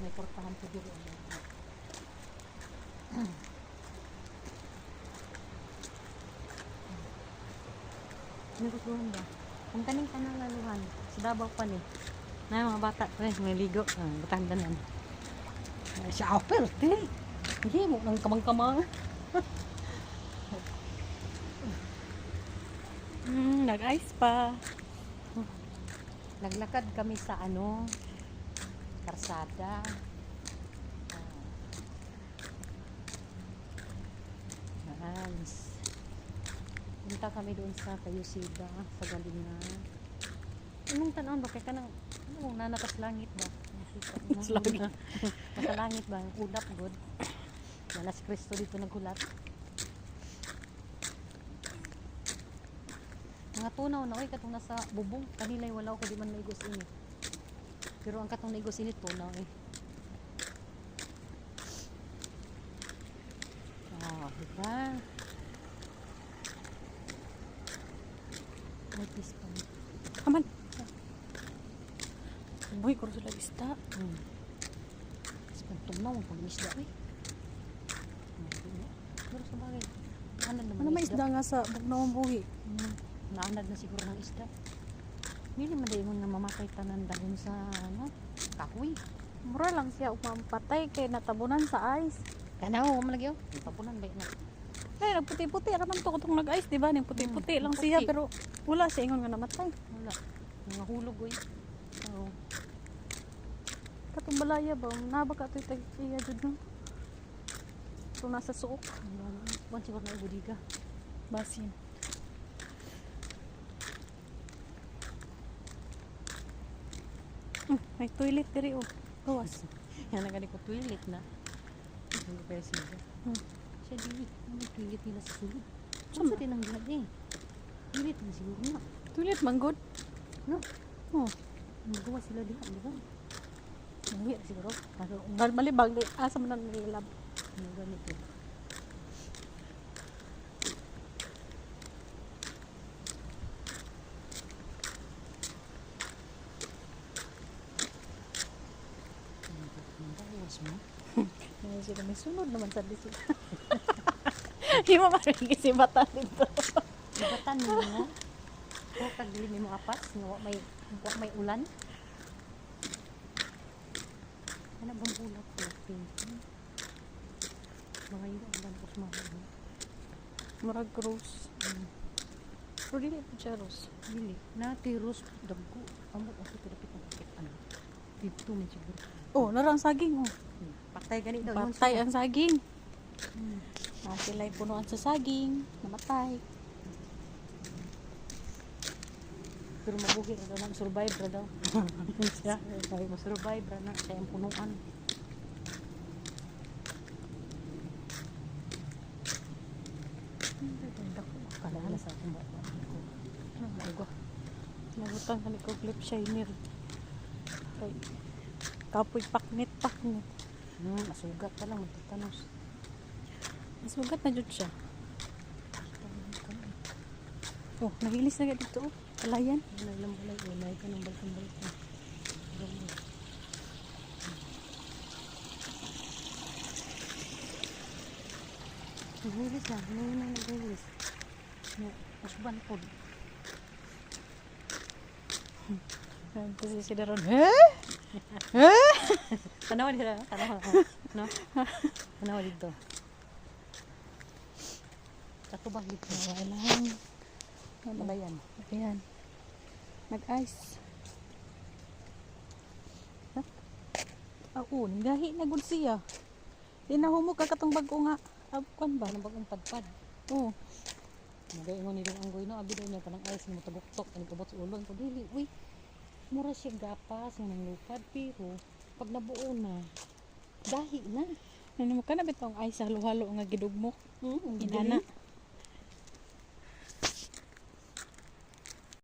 May portahan ko dito. Nagustuhan ba? Kung kaning kanalaluhan, sa Davao pa ni. Na mga bata, may ligo. Batandanan. Siya offer, hindi mo nang kamang-kamang. Nag-ice pa. Naglakad kami sa karsada. Nice. Punta kami doon sa Kayusida, sa Galingan. Anong tanong ba? Kaya ka nang, nanatas langit ba? Nasa langit ba? Ulap good. Nanas Kristo dito nagulat. Mga tunaw na, katong nasa bubong. Kanila'y wala ko di man naigos init. Pero ang katong naigos init, tunaw diba? May peace pa. Aman. Boy, ko sila isda. Tunaw, pag-isda Pero sa bagay, ano may isda nga sa Bugnaong buhi? Naanad na siguro ng isda. Mili man dahil mo na mamatay tanan dahil sa kahoy. Mura lang siya umampatay kay natabunan sa ice. Kanaw, malagyaw. Tapunan ba na? Ay, nagputi-puti. Araman to katong nag-ice, diba? Yung puti-puti lang puti. siya, pero wala siya ingon nga namatay. Wala. Mga hulog Oo. Katong balaya ba? Naba ka ito'y tag-iya dyan, no? So, nasa suok. Buwan siguro na ibudiga. Basin. May toilet diri, oh. Gawas. Yan ang ko toilet na. Hindi pa siya. Siya di. Ano toilet nila sa sulod? Saan sa tinanggal Toilet na siguro na. Toilet man good. No? Oh. Magawa sila diha, di ba? Nangyay siguro. Malibag, asa man ang nilab. Ano ganito? May sunod naman sa disi. Hindi mo maring isibatan dito. Ibatan mo mo. O tagdili mo apas, nga may ulan. Ano bang bulak ko? Mga yun, ulan ko sumahan. Murag rose. Pero dili po siya rose. Dili. Nati rose, dagko. Amot ako tilapit ng pakit. Dito man siguro. Oh, narang saging, oh. Patay gani daw. Patay ang saging. Sila'y punuan sa saging. Namatay. Pero mabuhi na daw na. Survive na daw. Siya. Survive na na. Siya yung punuan. Kalala sa akin ba? Ano? Nabutang ka ni ko clip shiner. Kay kapoy paknit. Masugat ka lang. Magtatanos. Masugat na dyan siya. Oh, nahilis na dito, oh. Palayan. Ilang balay. Ulay ka ng balkan-balkan. Nahilis na. Nahilis. Masuban po. Kasi sila ron, Kanawa nila. No? Kanawa dito. Katubag dito. Walang. Malayan. Ayan. Nag-ice. Oo, gahi na gud siya. Di na humok katong bago nga. Abkan ba? Anong bagong padpad? Oo. Nagaingon nilong anggoy no. Abi daw niya panang ice mo tabuktok. Ano kabot sa ulon. Pagdili. Uy. Mura siya gapas ng lupad. Pero pag nabuo na, dahi na. Ano mo ka na bitong ice sa halo-halo nga gidugmok. Ang Inana. gidili.